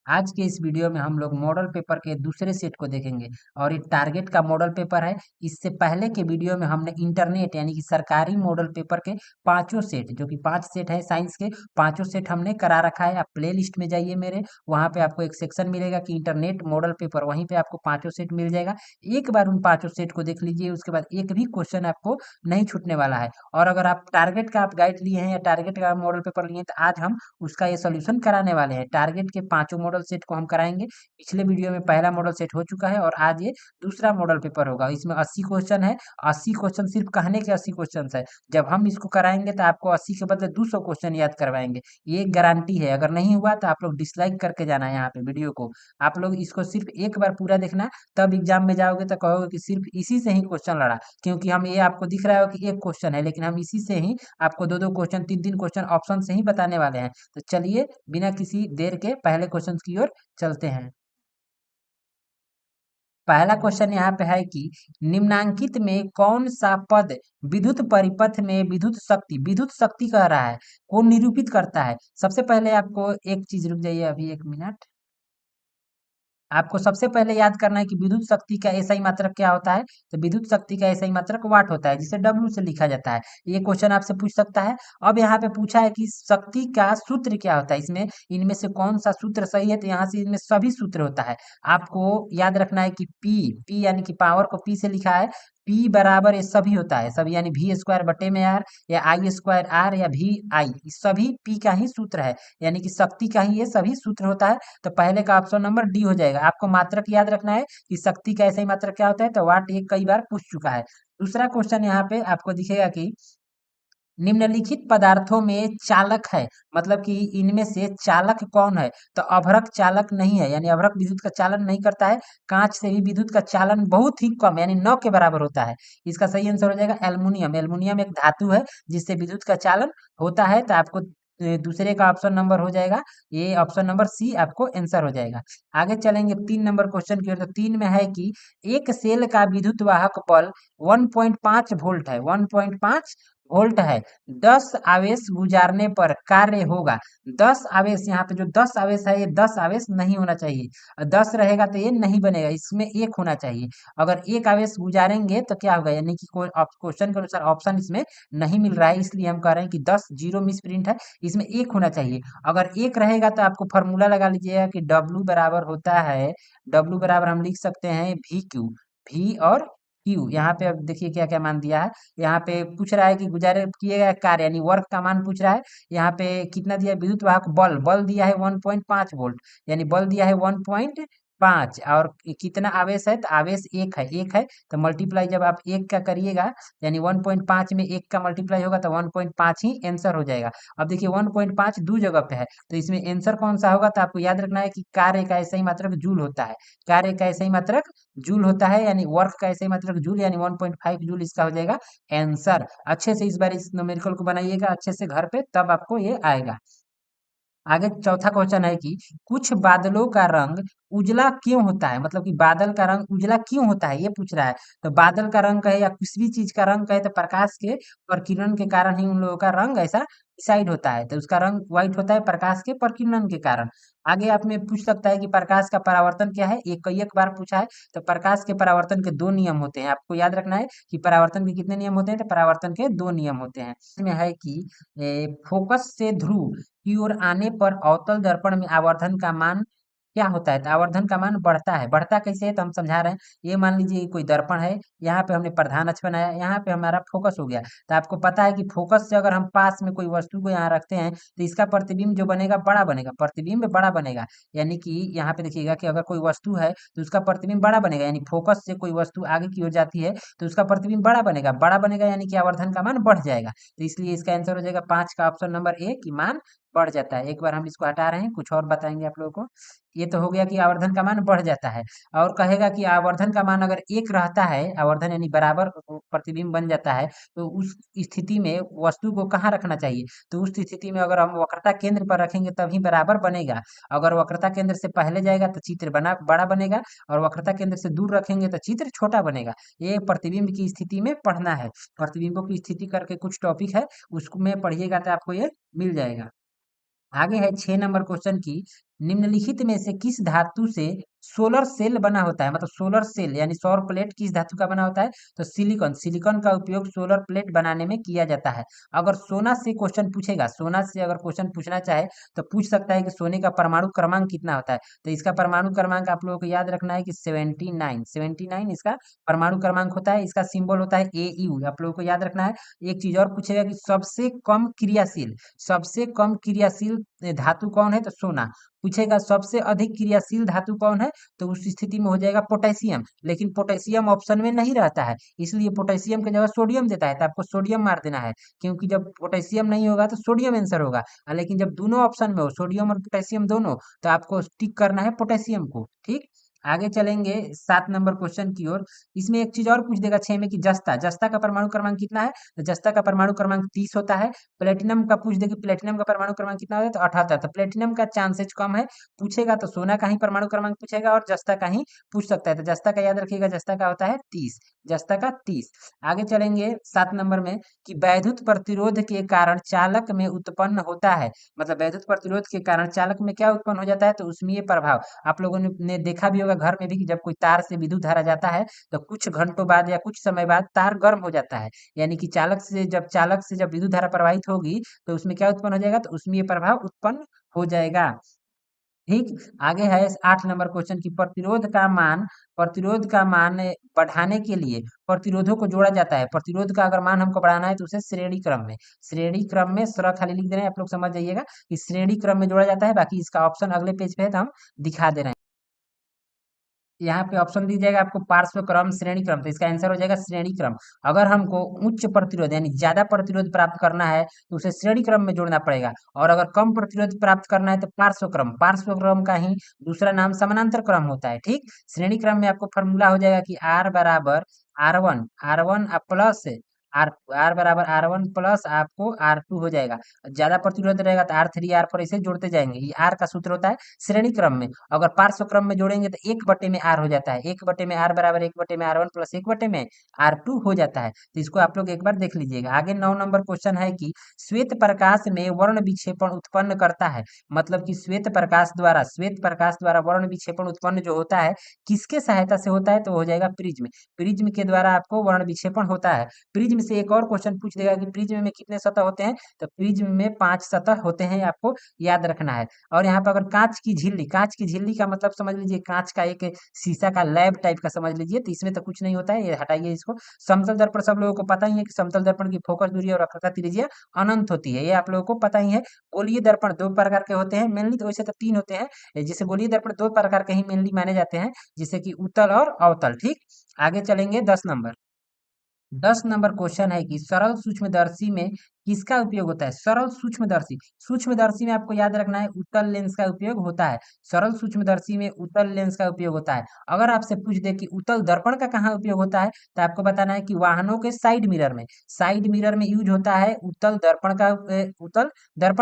आज के इस वीडियो में हम लोग मॉडल पेपर के दूसरे सेट को देखेंगे और ये टारगेट का मॉडल पेपर है। इससे पहले के वीडियो में हमने इंटरनेट यानी कि सरकारी मॉडल पेपर के पांचों सेट, जो कि 5 सेट है साइंस के, पांचों सेट हमने करा रखा है। आप प्ले लिस्ट में जाइए मेरे, वहां पे आपको एक सेक्शन मिलेगा कि इंटरनेट मॉडल पेपर, वहीं पे आपको पांचों सेट मिल जाएगा। एक बार उन पांचों सेट को देख लीजिए, उसके बाद एक भी क्वेश्चन आपको नहीं छूटने वाला है। और अगर आप टारगेट का आप गाइड लिए हैं या टारगेट का मॉडल पेपर लिए हैं तो आज हम उसका ये सोल्यूशन कराने वाले हैं। टारगेट के पांचों मॉडल सेट को हम कराएंगे। पिछले वीडियो में पहला मॉडल सेट हो चुका है और आज ये दूसरा मॉडल पेपर होगा। इसमें 80 क्वेश्चन है। 80 क्वेश्चन सिर्फ कहने के 80 क्वेश्चन है। जब हम इसको कराएंगे तो आपको 80 के बदले 200 क्वेश्चन याद करवाएंगे। ये एक गारंटी है। अगर नहीं हुआ तो आप लोग डिसलाइक करके जाना है यहाँ पे वीडियो को। आप लोग इसको सिर्फ एक बार पूरा देखना, तब एग्जाम में जाओगे तो कहोगे कि सिर्फ इसी से ही क्वेश्चन लड़ा। क्योंकि हम, ये आपको दिख रहा है कि एक क्वेश्चन है, लेकिन हम इसी से ही आपको दो दो क्वेश्चन, तीन तीन क्वेश्चन ऑप्शन से ही बताने वाले हैं। तो चलिए बिना किसी देर के पहले क्वेश्चन की ओर चलते हैं। पहला क्वेश्चन यहाँ पे है कि निम्नांकित में कौन सा पद विद्युत परिपथ में विद्युत शक्ति कह रहा है, को निरूपित करता है। सबसे पहले आपको एक चीज, रुक जाइए अभी एक मिनट। आपको सबसे पहले याद करना है कि विद्युत शक्ति का एसआई मात्रक क्या होता है। तो विद्युत शक्ति का एसआई मात्रक वाट होता है, जिसे डब्ल्यू से लिखा जाता है। ये क्वेश्चन आपसे पूछ सकता है। अब यहाँ पे पूछा है कि शक्ति का सूत्र क्या होता है, इसमें इनमें से कौन सा सूत्र सही है। तो यहाँ से इनमें सभी सूत्र होता है। आपको याद रखना है कि पी पी यानी कि पावर को पी से लिखा है। पी बराबर ये सभी होता है, सभी यानी वी स्क्वायर बटे में आर, या आई स्क्वायर आर, या वी आई, सभी पी का ही सूत्र है। यानी कि शक्ति का ही ये सभी सूत्र होता है। तो पहले का ऑप्शन नंबर डी हो जाएगा। आपको मात्रक याद रखना है कि शक्ति का ऐसा ही मात्रक क्या होता है। तो वाट ये कई बार पूछ चुका है। दूसरा क्वेश्चन यहाँ पे आपको दिखेगा कि निम्नलिखित पदार्थों में चालक है, मतलब कि इनमें से चालक कौन है। तो अभ्रक चालक नहीं है, यानी अभ्रक विद्युत का चालन नहीं करता है। कांच से भी विद्युत का चालन बहुत ही कम, यानी 9 के बराबर होता है। इसका सही आंसर हो जाएगा एल्युमिनियम। एल्युमिनियम एक धातु है जिससे विद्युत का चालन होता है। तो आपको दूसरे का ऑप्शन नंबर हो जाएगा, ये ऑप्शन नंबर सी आपको आंसर हो जाएगा। आगे चलेंगे 3 नंबर क्वेश्चन की ओर। तो 3 में है कि एक सेल का विद्युत वाहक बल 1.5 वोल्ट है, 1.5 वोल्ट है। 10 आवेश गुजारने पर कार्य होगा। 10 आवेश, यहाँ पे जो 10 आवेश है, ये 10 आवेश नहीं होना चाहिए। 10 रहेगा तो ये नहीं बनेगा, इसमें एक होना चाहिए। अगर एक आवेश गुजारेंगे तो क्या होगा, यानी कि कोई क्वेश्चन के अनुसार ऑप्शन इसमें नहीं मिल रहा है, इसलिए हम कह रहे हैं कि 10 जीरो मिस प्रिंट है, इसमें एक होना चाहिए। अगर एक रहेगा तो आपको फॉर्मूला लगा लीजिएगा कि डब्ल्यू बराबर होता है, डब्ल्यू बराबर हम लिख सकते हैं वी क्यू, वी और क्यू। यहाँ पे अब देखिए क्या क्या मान दिया है। यहाँ पे पूछ रहा है कि गुजारे किए गए कार्य यानी वर्क का मान पूछ रहा है। यहाँ पे कितना दिया है, विद्युत वाहक बल, बल दिया है 1.5 वोल्ट, यानी बल दिया है 1.5। और कितना आवेश है, तो आवेश एक है, एक है। तो मल्टीप्लाई जब आप एक का करिएगा, यानी 1.5 में एक का मल्टीप्लाई होगा तो 1.5 ही आंसर हो जाएगा। अब देखिए 1.5 दो जगह पे है, तो इसमें आंसर कौन सा होगा। तो आपको याद रखना है कि कार्य का ऐसा ही मात्रक जूल होता है। कार्य का ऐसा ही मात्रक जूल होता है, यानी वर्क का ऐसे ही मात्रक जूल, यानी 1.5 जूल इसका हो जाएगा आंसर। अच्छे से इस बार इस न्यूमेरिकल को बनाइएगा अच्छे से घर पे, तब आपको ये आएगा। आगे चौथा क्वेश्चन है कि कुछ बादलों का रंग उजला क्यों होता है, मतलब कि बादल का रंग उजला क्यों होता है, ये पूछ रहा है। तो बादल का रंग कहे या किसी भी चीज का रंग कहे, तो प्रकाश के प्रकीर्णन के कारण ही उन लोगों का रंग ऐसा डिसाइड होता है। तो उसका रंग व्हाइट होता है प्रकाश के प्रकीर्णन के कारण। आगे आप में पूछ सकता है कि प्रकाश का परावर्तन क्या है, एक कई एक बार पूछा है। तो प्रकाश के परावर्तन के दो नियम होते हैं, आपको याद रखना है कि परावर्तन के कितने नियम होते हैं। तो परावर्तन के दो नियम होते हैं। इसमें है कि फोकस से ध्रुव की ओर आने पर अवतल दर्पण में आवर्धन का मान क्या होता है। तो आवर्धन का मान बढ़ता है। बढ़ता कैसे है तो हम समझा रहे हैं। ये मान लीजिए कि कोई दर्पण है, यहाँ पे हमने प्रधान अक्ष बनाया, यहाँ पे हमारा फोकस हो गया। तो आपको पता है कि फोकस से अगर हम पास में कोई वस्तु को यहाँ रखते हैं तो इसका प्रतिबिंब जो बनेगा बड़ा बनेगा, प्रतिबिंब बड़ा बनेगा। यानी कि यहाँ पे देखिएगा कि अगर कोई वस्तु है तो उसका प्रतिबिंब बड़ा बनेगा, यानी फोकस से कोई वस्तु आगे की ओर जाती है तो उसका प्रतिबिंब बड़ा बनेगा, बड़ा बनेगा यानी कि आवर्धन का मान बढ़ जाएगा। तो इसलिए इसका आंसर हो जाएगा 5 का ऑप्शन नंबर ए की मान बढ़ जाता है। एक बार हम इसको हटा रहे हैं, कुछ और बताएंगे आप लोगों को। ये तो हो गया कि आवर्धन का मान बढ़ जाता है। और कहेगा कि आवर्धन का मान अगर एक रहता है, आवर्धन यानी बराबर प्रतिबिंब बन जाता है, तो उस स्थिति में वस्तु को कहाँ रखना चाहिए। तो उस स्थिति में अगर हम वक्रता केंद्र पर रखेंगे तभी बराबर बनेगा। अगर वक्रता केंद्र से पहले जाएगा तो चित्र बड़ा बनेगा, और वक्रता केंद्र से दूर रखेंगे तो चित्र छोटा बनेगा। ये प्रतिबिंब की स्थिति में पढ़ना है। प्रतिबिंबों की स्थिति करके कुछ टॉपिक है, उसको में पढ़िएगा तो आपको ये मिल जाएगा। आगे है 6 नंबर क्वेश्चन की निम्नलिखित में से किस धातु से सोलर सेल बना होता है, मतलब सोलर सेल यानी सौर प्लेट किस धातु का बना होता है, तो सिलिकॉन, सिलिकॉन का उपयोग सोलर प्लेट बनाने में किया जाता है। अगर सोना से क्वेश्चन पूछेगा, सोना से अगर क्वेश्चन पूछना चाहे तो पूछ सकता है कि सोने का परमाणु क्रमांक कितना होता है, तो इसका परमाणु क्रमांक आप लोगों को याद रखना है कि 79, 79 इसका परमाणु क्रमांक होता है। इसका सिंबल होता है AU, आप लोगों को याद रखना है। एक चीज और पूछेगा कि सबसे कम क्रियाशील, सबसे कम क्रियाशील धातु कौन है, तो सोना। पूछेगा सबसे अधिक क्रियाशील धातु कौन है, तो उस स्थिति में हो जाएगा पोटेशियम, लेकिन पोटेशियम ऑप्शन में नहीं रहता है, इसलिए पोटेशियम की जगह सोडियम देता है, तो आपको सोडियम मार देना है, क्योंकि जब पोटेशियम नहीं होगा तो सोडियम आंसर होगा। लेकिन जब दोनों ऑप्शन में हो, सोडियम और पोटेशियम दोनों, तो आपको टिक करना है पोटेशियम को। ठीक, आगे चलेंगे 7 नंबर क्वेश्चन की ओर। इसमें एक चीज और पूछ देगा 6 में कि जस्ता, जस्ता का परमाणु क्रमांक कितना है, तो जस्ता का परमाणु क्रमांक 30 होता है। प्लेटिनम का पूछ दे कि प्लेटिनम का परमाणु क्रमांक कितना होता है, तो 78, तो प्लेटिनम का चांसेज कम है। पूछेगा तो सोना का ही परमाणु क्रमांक पूछेगा और जस्ता का ही पूछ सकता है, तो जस्ता का याद रखिएगा, जस्ता का होता है 30, जस्ता का 30। आगे चलेंगे 7 नंबर में कि वैद्युत प्रतिरोध के कारण चालक में उत्पन्न होता है, मतलब वैद्युत प्रतिरोध के कारण चालक में क्या उत्पन्न हो जाता है, तो ऊष्मीय प्रभाव। आप लोगों ने देखा भी होगा घर में भी कि जब कोई तार से विद्युत धारा जाता है तो कुछ घंटों बाद या कुछ समय बाद तार गर्म हो जाता है, यानी कि चालक से जब विद्युत धारा प्रवाहित होगी तो उसमें क्या उत्पन्न हो जाएगा, तो ऊष्मीय प्रभाव उत्पन्न हो जाएगा। ठीक, आगे है 8 नंबर क्वेश्चन की प्रतिरोध का मान बढ़ाने के लिए प्रतिरोधों को जोड़ा जाता है। प्रतिरोध का अगर मान हमको बढ़ाना है तो उसे श्रेणी क्रम में सर खाली लिख दे रहे हैं, आप लोग समझ जाइएगा कि श्रेणी क्रम में जोड़ा जाता है। बाकी इसका ऑप्शन अगले पेज पे है तो हम दिखा दे रहे हैं। यहाँ पे ऑप्शन दी जाएगा आपको पार्श्व क्रम, श्रेणी क्रम, तो इसका आंसर हो जाएगा श्रेणी क्रम। अगर हमको उच्च प्रतिरोध यानी ज्यादा प्रतिरोध प्राप्त करना है तो उसे श्रेणी क्रम में जोड़ना पड़ेगा, और अगर कम प्रतिरोध प्राप्त करना है तो पार्श्व क्रम का ही दूसरा नाम समानांतर क्रम होता है। ठीक, श्रेणी क्रम में आपको फॉर्मूला हो जाएगा कि आर बराबर आर वन प्लस आर बराबर R1 प्लस आपको R2 हो जाएगा। ज्यादा प्रतिरोध रहेगा तो R3 R4 ऐसे जोड़ते जाएंगे। ये आर का सूत्र होता है श्रेणी क्रम में। अगर पार्श्व क्रम में जोड़ेंगे तो 1/R हो जाता है, 1/R बराबर 1/R1 प्लस 1/R2 हो जाता है। तो इसको आप लोग एक बार देख लीजिएगा। आगे 9 नंबर क्वेश्चन है कि श्वेत प्रकाश में वर्ण विक्षेपण उत्पन्न करता है, मतलब कि श्वेत प्रकाश द्वारा वर्ण विक्षेपण उत्पन्न जो होता है किसके सहायता से होता है, तो हो जाएगा प्रिज्म। प्रिज्म के द्वारा आपको वर्ण विक्षेपण होता है। प्रिज्म से एक और क्वेश्चन पूछ देगा कि प्रिज्म में कितने सतह होते हैं, तो प्रिज्म में 5 सतह होते हैं, आपको याद रखना है। और यहाँ पर अगर कांच की झिल्ली का मतलब समझ लीजिए, कांच का एक शीशा का लैब टाइप का समझ लीजिए, तो इसमें तो कुछ नहीं होता है, ये हटाइए इसको। समतल दर्पण सब लोगों को पता ही है कि समतल दर्पण की फोकस दूरी और वक्रता त्रिज्या अनंत होती है, ये आप लोगों को पता ही है। गोलीय दर्पण दो प्रकार के होते हैं मेनली, तो वैसे तो 3 होते हैं, जैसे गोलीय दर्पण दो प्रकार के ही मेनली माने जाते हैं, जैसे कि उत्तल और अवतल। ठीक, आगे चलेंगे 10 नंबर। 10 नंबर क्वेश्चन है कि सरल सूक्ष्मदर्शी में किसका उपयोग होता है, सरल सूक्ष्मदर्शी। सूक्ष्मदर्शी में आपको याद रखना है उत्तल लेंस का उपयोग होता है। सरल सूक्ष्मदर्शी में उत्तल लेंस का उपयोग होता है। अगर आपसे पूछ दे कि उत्तल दर्पण का कहाँ उपयोग होता है, तो आपको बताना है कि वाहनों के साइड मिरर में यूज होता है उत्तल दर्पण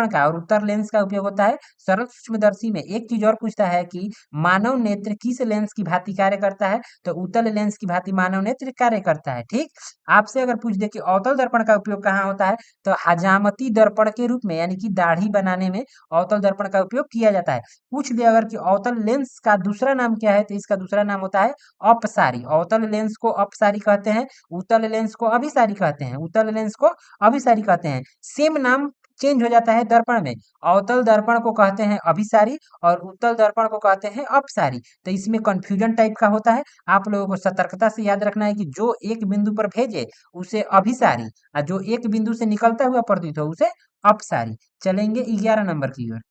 का, और उत्तल लेंस का उपयोग होता है सरल सूक्ष्मदर्शी में। एक चीज और पूछता है कि मानव नेत्र किस लेंस की भांति कार्य करता है, तो उत्तल लेंस की भांति मानव नेत्र कार्य करता है। ठीक, आपसे अगर पूछ दे कि अवतल दर्पण का उपयोग कहाँ होता है, तो हजामती दर्पण के रूप में यानी कि दाढ़ी बनाने में अवतल दर्पण का उपयोग किया जाता है। पूछ लिया अगर कि अवतल लेंस का दूसरा नाम क्या है, तो इसका दूसरा नाम होता है अपसारी। अवतल लेंस को अपसारी कहते हैं, उत्तल लेंस को अभिसारी कहते हैं, उत्तल लेंस को अभिसारी कहते हैं। सेम नाम चेंज हो जाता है दर्पण में। अवतल दर्पण को कहते हैं अभिसारी और उत्तल दर्पण को कहते हैं अपसारी। तो इसमें कंफ्यूजन टाइप का होता है, आप लोगों को सतर्कता से याद रखना है कि जो एक बिंदु पर भेजे उसे अभिसारी, और जो एक बिंदु से निकलता हुआ प्रतीत हो उसे अपसारी। चलेंगे 11 नंबर की ओर।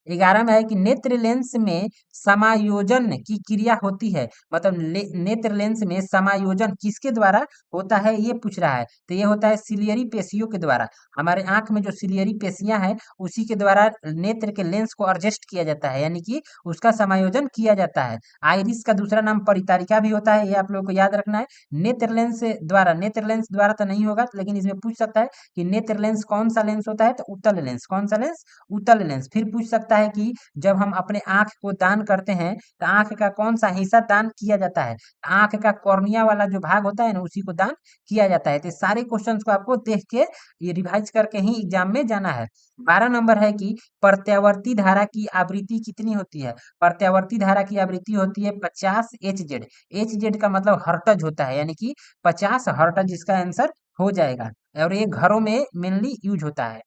11 में है कि नेत्र लेंस में समायोजन की क्रिया होती है, मतलब नेत्र लेंस में समायोजन किसके द्वारा होता है, ये पूछ रहा है। तो ये होता है सिलियरी पेशियों के द्वारा। हमारे आंख में जो सिलियरी पेशियां हैं उसी के द्वारा नेत्र के लेंस को एडजस्ट किया जाता है, यानी कि उसका समायोजन किया जाता है। आइरिस का दूसरा नाम परितारिका भी होता है, ये आप लोगों को याद रखना है। नेत्र लेंस द्वारा तो नहीं होगा, लेकिन इसमें पूछ सकता है कि नेत्र लेंस कौन सा लेंस होता है, तो उत्तल लेंस। कौन सा लेंस, उत्तल लेंस। फिर पूछ सकता होता है कि जब हम अपने आंख को दान करते हैं तो आंख का कौन सा हिस्सा दान किया जाता है? आंख का कॉर्निया वाला जो भाग होता है ना, उसी को दान किया जाता है। तो सारे क्वेश्चंस को आपको देख के ये रिवाइज करके ही एग्जाम में जाना है। 12 नंबर है कि प्रत्यावर्ती धारा की आवृत्ति कितनी होती है? प्रत्यावर्ती धारा की आवृत्ति होती है 50 एच जेड। एच जेड का मतलब हर्टज होता है, यानी कि 50 हर्टज इसका आंसर हो जाएगा। और ये घरों में मेनली यूज होता है।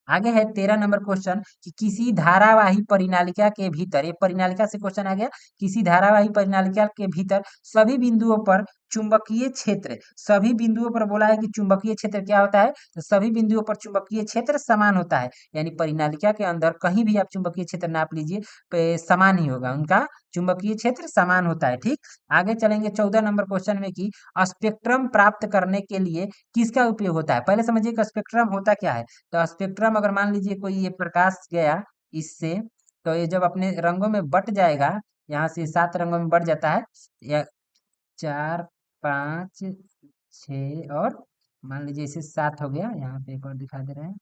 आगे है 13 नंबर क्वेश्चन कि किसी धारावाही परिनालिका के भीतर, ये परिनालिका से क्वेश्चन आ गया, किसी धारावाही परिनालिका के भीतर सभी बिंदुओं पर चुंबकीय क्षेत्र, सभी बिंदुओं पर बोला है कि चुंबकीय क्षेत्र क्या होता है? तो सभी बिंदुओं पर चुंबकीय क्षेत्र समान होता है, यानी परिनालिका के अंदर कहीं भी आप चुंबकीय क्षेत्र नाप लीजिए, समान ही होगा, उनका चुंबकीय क्षेत्र समान होता है। ठीक, आगे चलेंगे 14 नंबर क्वेश्चन में कि स्पेक्ट्रम प्राप्त करने के लिए किसका उपयोग होता है? पहले समझिए कि स्पेक्ट्रम होता क्या है। तो स्पेक्ट्रम अगर मान लीजिए कोई ये प्रकाश गया इससे, तो ये जब अपने रंगों में बट जाएगा, यहाँ से 7 रंगों में बट जाता है, या 4, 5, 6 और मान लीजिए इसे 7 हो गया, यहाँ पे एक और दिखा दे रहे हैं,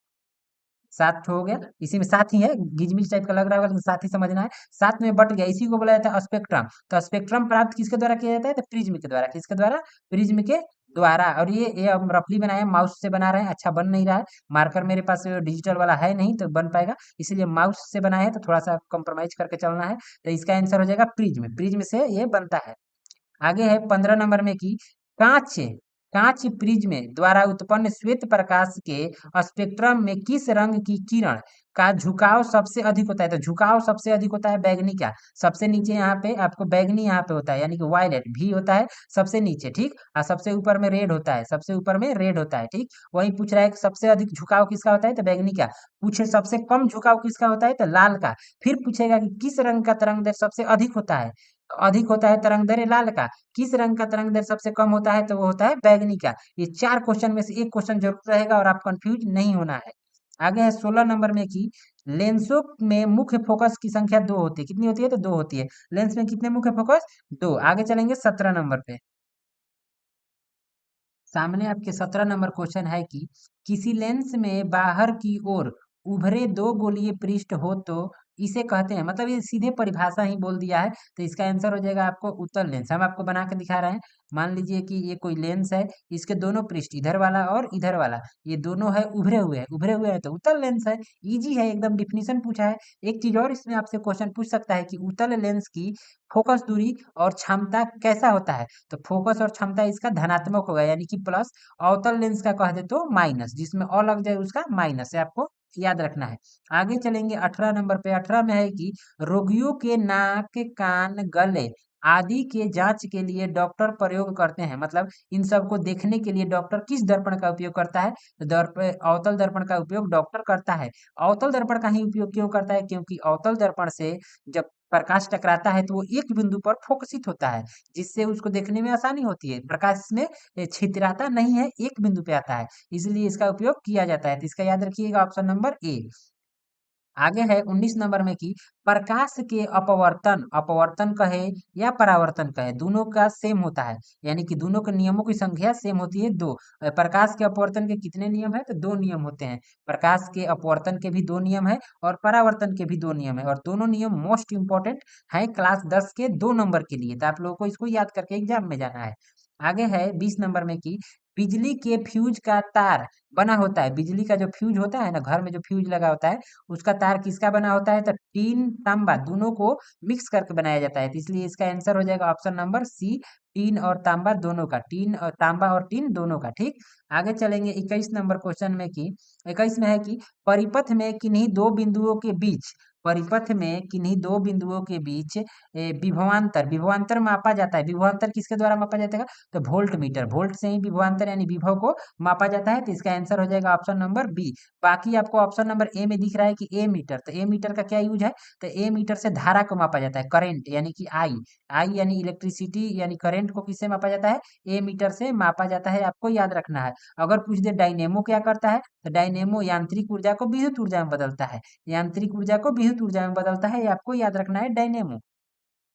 7 हो गया, इसी में 7 ही है, गिजमिज टाइप का लग रहा होगा लेकिन 7 ही समझना है। 7 में बट गया, इसी को बोला जाता है स्पेक्ट्रम। तो स्पेक्ट्रम प्राप्त किसके द्वारा किया जाता है? तो प्रिज्म के द्वारा। किसके द्वारा? प्रिज्म के द्वारा। और ये हम रफली बनाए, माउस से बना रहे हैं, अच्छा बन नहीं रहा है, मार्कर मेरे पास डिजिटल वाला है नहीं तो बन पाएगा, इसलिए माउस से बनाए हैं, तो थोड़ा सा कॉम्प्रोमाइज करके चलना है। तो इसका आंसर हो जाएगा प्रिज्म, प्रिज्म से ये बनता है। आगे है 15 नंबर में कि कांच कांच प्रिज्म द्वारा उत्पन्न श्वेत प्रकाश के स्पेक्ट्रम में किस रंग की किरण का झुकाव सबसे अधिक होता है? तो झुकाव सबसे अधिक होता है बैगनी का, सबसे नीचे यहाँ पे आपको बैगनी यहाँ पे होता है, यानी कि वायलेट भी होता है सबसे नीचे, ठीक, और सबसे ऊपर में रेड होता है, सबसे ऊपर में रेड होता है, ठीक। वही पूछ रहा है कि सबसे अधिक झुकाव किसका होता है? तो बैगनी का। पूछे सबसे कम झुकाव किसका होता है? तो लाल का। फिर पूछेगा कि किस रंग का तरंग दैर्ध्य सबसे अधिक होता है? तो अधिक होता है तरंग दैर्ध्य लाल का। किस रंग का तरंग दैर्ध्य सबसे कम होता है? तो वो होता है बैगनी का। ये 4 क्वेश्चन में से एक क्वेश्चन जरूर रहेगा और आप कंफ्यूज नहीं होना है। आगे है 16 नंबर में कि लेंसों में मुख्य फोकस की संख्या 2 होती है। कितनी होती है? तो 2 होती है। लेंस में कितने मुख्य फोकस? 2। आगे चलेंगे 17 नंबर पे। सामने आपके 17 नंबर क्वेश्चन है कि किसी लेंस में बाहर की ओर उभरे दो गोलीय पृष्ठ हो तो इसे कहते हैं, मतलब ये सीधे परिभाषा ही बोल दिया है। तो इसका आंसर हो जाएगा आपको उत्तल लेंस। हम आपको बना के दिखा रहे हैं। मान लीजिए कि ये कोई लेंस है, इसके दोनों पृष्ठ इधर वाला और इधर वाला, ये दोनों है उभरे हुए हैं, उभरे हुए हैं तो उत्तल लेंस है। इजी है एकदम, डिफिनीशन पूछा है। एक चीज और इसमें आपसे क्वेश्चन पूछ सकता है कि उत्तल लेंस की फोकस दूरी और क्षमता कैसा होता है? तो फोकस और क्षमता इसका धनात्मक होगा, यानी कि प्लस। अवतल लेंस का कह दे तो माइनस, जिसमें अ लग जाए उसका माइनस है, आपको याद रखना है। आगे चलेंगे 18 नंबर पे। 18 में है कि रोगियों के नाक, कान, गले आदि के जांच के लिए डॉक्टर प्रयोग करते हैं, मतलब इन सब को देखने के लिए डॉक्टर किस दर्पण का उपयोग करता है? तो दर्पण, अवतल दर्पण का उपयोग डॉक्टर करता है। अवतल दर्पण का ही उपयोग क्यों करता है? क्योंकि अवतल दर्पण से जब प्रकाश टकराता है तो वो एक बिंदु पर फोकसित होता है, जिससे उसको देखने में आसानी होती है। प्रकाश में छितराता नहीं है, एक बिंदु पे आता है, इसलिए इसका उपयोग किया जाता है। तो इसका याद रखिएगा ऑप्शन नंबर ए। आगे है 19 नंबर में कि प्रकाश के अपवर्तन, अपवर्तन कहे या परावर्तन कहे, दोनों का सेम होता है, यानी कि दोनों के नियमों की संख्या सेम होती है 2। प्रकाश के अपवर्तन के कितने नियम है? तो 2 नियम होते हैं। प्रकाश के अपवर्तन के भी 2 नियम है और परावर्तन के भी 2 नियम है, और दोनों नियम मोस्ट इंपॉर्टेंट है क्लास 10 के 2 नंबर के लिए। तो आप लोगों को इसको याद करके एग्जाम में जाना है। आगे है 20 नंबर में कि बिजली के फ्यूज का तार बना होता है, बिजली का जो फ्यूज होता है ना, घर में जो फ्यूज लगा होता है, उसका तार किसका बना होता है? तो टीन, तांबा दोनों को मिक्स करके बनाया जाता है। तो इसलिए इसका आंसर हो जाएगा ऑप्शन नंबर सी, टीन और तांबा दोनों का, टीन और तांबा और टीन दोनों का, ठीक। आगे चलेंगे 21 नंबर क्वेश्चन में कि 21 में है कि परिपथ में किन्हीं दो बिंदुओं के बीच, परिपथ में किन्हीं दो बिंदुओं के बीच विभवांतर, विभवांतर मापा जाता है। विभवांतर किसके द्वारा मापा जाता है? तो वोल्ट मीटर, वोल्ट से ही विभवांतर यानी विभव को मापा जाता है। तो इसका आंसर हो जाएगा ऑप्शन नंबर बी। बाकी आपको ऑप्शन नंबर ए में दिख रहा है कि ए मीटर, तो ए मीटर का क्या यूज है? तो ए मीटर से धारा को मापा जाता है, करंट यानी कि आई, आई यानी इलेक्ट्रिसिटी यानी करंट को किससे मापा जाता है? ए मीटर से मापा जाता है, आपको याद रखना है। अगर पूछ दे डायनेमो क्या करता है, तो डायनेमो यांत्रिक ऊर्जा को विद्युत ऊर्जा में बदलता है, यांत्रिक ऊर्जा को विद्युत ऊर्जा में बदलता है, ये आपको याद रखना है डायनेमो।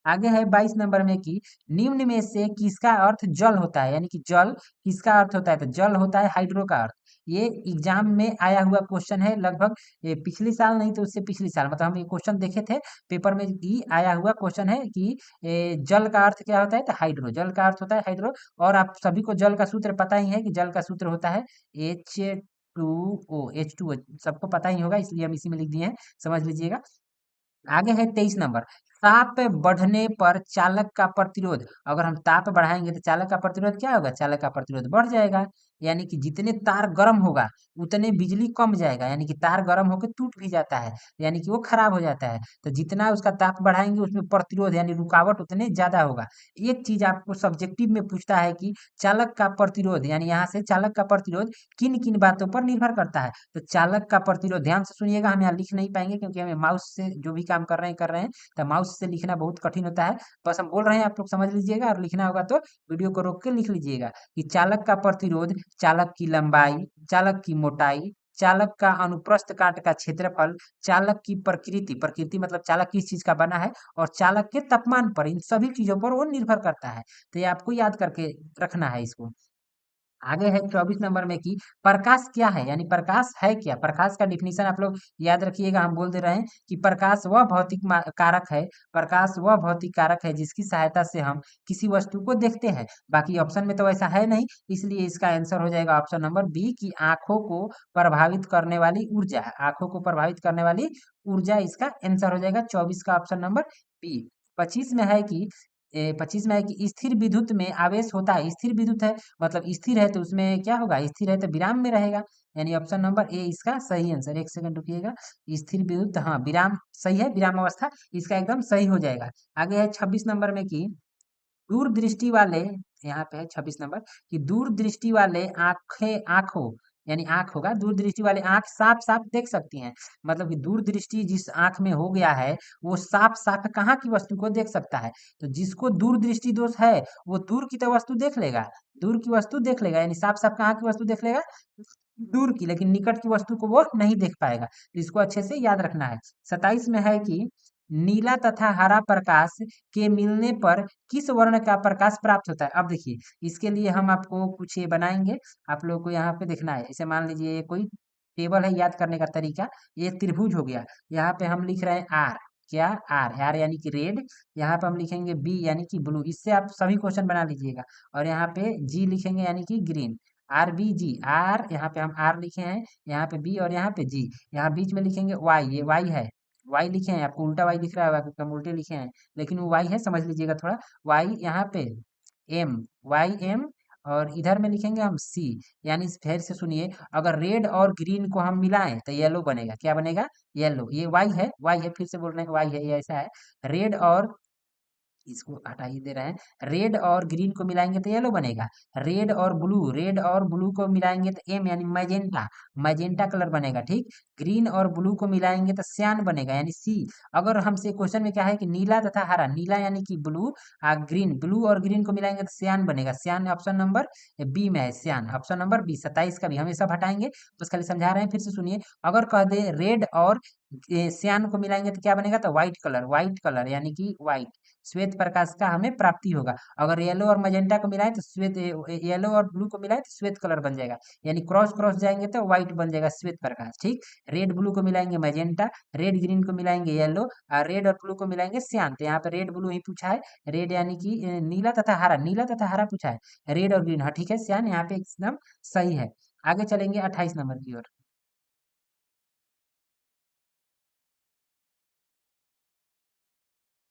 आगे है 22 नंबर में कि निम्न में से किसका अर्थ जल होता है, यानी कि जल किसका अर्थ होता है, तो जल होता है हाइड्रो का अर्थ। ये एग्जाम में आया हुआ क्वेश्चन है लगभग, ये पिछले साल नहीं तो उससे पिछले साल, मतलब हम ये क्वेश्चन देखे थे पेपर में कि आया हुआ क्वेश्चन है कि जल का अर्थ क्या होता है, तो हाइड्रो, जल का अर्थ होता है हाइड्रो। और आप सभी को जल का सूत्र पता ही है कि जल का सूत्र होता है H2O, सबको पता ही होगा, इसलिए हम इसी में लिख दिए हैं, समझ लीजिएगा। आगे है 23 नंबर, ताप बढ़ने पर चालक का प्रतिरोध, अगर हम ताप बढ़ाएंगे तो चालक का प्रतिरोध क्या होगा, चालक का प्रतिरोध बढ़ जाएगा। यानी कि जितने तार गर्म होगा उतने बिजली कम जाएगा, यानी कि तार गर्म होकर टूट भी जाता है, यानी कि वो खराब हो जाता है। तो जितना उसका ताप बढ़ाएंगे उसमें प्रतिरोध यानी रुकावट उतने ज्यादा होगा। एक चीज आपको सब्जेक्टिव में पूछता है कि चालक का प्रतिरोध, यानी यहाँ से चालक का प्रतिरोध किन किन बातों पर निर्भर करता है। तो चालक का प्रतिरोध ध्यान से सुनिएगा, हम यहाँ लिख नहीं पाएंगे क्योंकि हमें माउस से जो भी काम कर रहे हैं तो माउस से लिखना बहुत कठिन होता है। बस हम बोल रहे हैं, आप लोग समझ लीजिएगा, और लिखना होगा तो वीडियो को रोक के लिख लीजिएगा कि चालक का प्रतिरोध चालक की लंबाई, चालक की मोटाई, चालक का अनुप्रस्थ काट का क्षेत्रफल, चालक की प्रकृति, प्रकृति मतलब चालक किस चीज का बना है, और चालक के तापमान पर, इन सभी चीजों पर वो निर्भर करता है। तो ये आपको याद करके रखना है इसको। आगे है 24 नंबर में कि प्रकाश क्या है, यानी प्रकाश है क्या, प्रकाश का डिफिनीशन आप लोग याद रखिएगा, हम बोल दे रहे हैं कि प्रकाश वह भौतिक कारक है, प्रकाश वह भौतिक कारक है जिसकी सहायता से हम किसी वस्तु को देखते हैं। बाकी ऑप्शन में तो ऐसा है नहीं, इसलिए इसका आंसर हो जाएगा ऑप्शन नंबर बी की आंखों को प्रभावित करने वाली ऊर्जा, आंखों को प्रभावित करने वाली ऊर्जा इसका आंसर हो जाएगा 24 का ऑप्शन नंबर बी। 25 में है कि 25 में है कि स्थिर विद्युत में आवेश होता है, स्थिर विद्युत है मतलब स्थिर है तो उसमें क्या होगा, स्थिर है तो विराम में रहेगा, यानी ऑप्शन नंबर ए इसका सही आंसर। एक सेकंड रुकिएगा, स्थिर विद्युत, हाँ विराम सही है, विराम अवस्था इसका एकदम सही हो जाएगा। आगे है 26 नंबर में कि दूरदृष्टि वाले, यहाँ पे है 26 नंबर कि दूरदृष्टि वाले आंखों, यानी आंख होगा, दूरदृष्टि वाले आंख साफ साफ देख सकती हैं, मतलब कि दूरदृष्टि जिस आंख में हो गया है वो साफ साफ कहाँ की वस्तु को देख सकता है। तो जिसको दूरदृष्टि दोष है वो दूर की तो वस्तु देख लेगा, दूर की वस्तु देख लेगा, यानी साफ साफ कहाँ की वस्तु देख लेगा, दूर की, लेकिन निकट की वस्तु को वो नहीं देख पाएगा। तो इसको अच्छे से याद रखना है। 27 में है कि नीला तथा हरा प्रकाश के मिलने पर किस वर्ण का प्रकाश प्राप्त होता है। अब देखिए, इसके लिए हम आपको कुछ ये बनाएंगे, आप लोगों को यहाँ पे देखना है। इसे मान लीजिए ये कोई टेबल है, याद करने का तरीका, ये त्रिभुज हो गया। यहाँ पे हम लिख रहे हैं आर, क्या आर, आर यानी कि रेड, यहाँ पे हम लिखेंगे बी यानी कि ब्लू, इससे आप सभी क्वेश्चन बना लीजिएगा। और यहाँ पे जी लिखेंगे यानी कि green, R B ji, are यहाँ पे हम आर लिखे हैं, यहाँ पे बी और यहाँ पे जी, यहाँ बीच में लिखेंगे वाई, ये वाई है, वाई लिखे हैं, आपको उल्टा वाई दिख रहा होगा क्योंकि हम उल्टे लिखे हैं, लेकिन वो वाई है, समझ लीजिएगा थोड़ा। वाई यहाँ पे एम, वाई एम, और इधर में लिखेंगे हम सी। यानी फिर से सुनिए, अगर रेड और ग्रीन को हम मिलाएं तो येलो बनेगा, क्या बनेगा, येलो। ये वाई है, वाई है, फिर से बोल रहे हैं वाई है, ये ऐसा है। रेड और, इसको हटा ही दे रहे हैं, रेड और ग्रीन को मिलाएंगे तो येलो बनेगा। रेड और ब्लू, रेड और ब्लू को मिलाएंगे तो एम यानी मैजेंटा, मैजेंटा कलर बनेगा, ठीक। ग्रीन और ब्लू को मिलाएंगे तो सियान बनेगा यानी सी। अगर हमसे क्वेश्चन में क्या है कि नीला तथा हरा, नीला यानी कि ब्लू, ग्रीन, ब्लू और ग्रीन को मिलाएंगे तो सियान बनेगा, सियान ऑप्शन नंबर बी में है, सियान ऑप्शन नंबर बी। 27 का भी हम ये सब हटाएंगे, बस खाली समझा रहे हैं, फिर से सुनिए। अगर कह दे रेड और सियान को मिलाएंगे तो क्या बनेगा, तो व्हाइट कलर, व्हाइट कलर यानी कि व्हाइट, श्वेत प्रकाश का हमें प्राप्ति होगा। अगर येलो और मजेंटा को मिलाए तो श्वेत, येलो और ब्लू को मिलाए तो श्वेत कलर बन जाएगा, यानी क्रॉस क्रॉस जाएंगे तो व्हाइट बन जाएगा, श्वेत प्रकाश, ठीक। रेड ब्लू को मिलाएंगे मजेंटा, रेड ग्रीन को मिलाएंगे येलो, और रेड और ब्लू को मिलाएंगे सियान। तो यहाँ पे रेड ब्लू ही पूछा है, रेड यानी कि नीला तथा हरा, नीला तथा हरा पूछा है, रेड और ग्रीन, हाँ ठीक है, सियान यहाँ पे एकदम सही है। आगे चलेंगे 28 नंबर की ओर।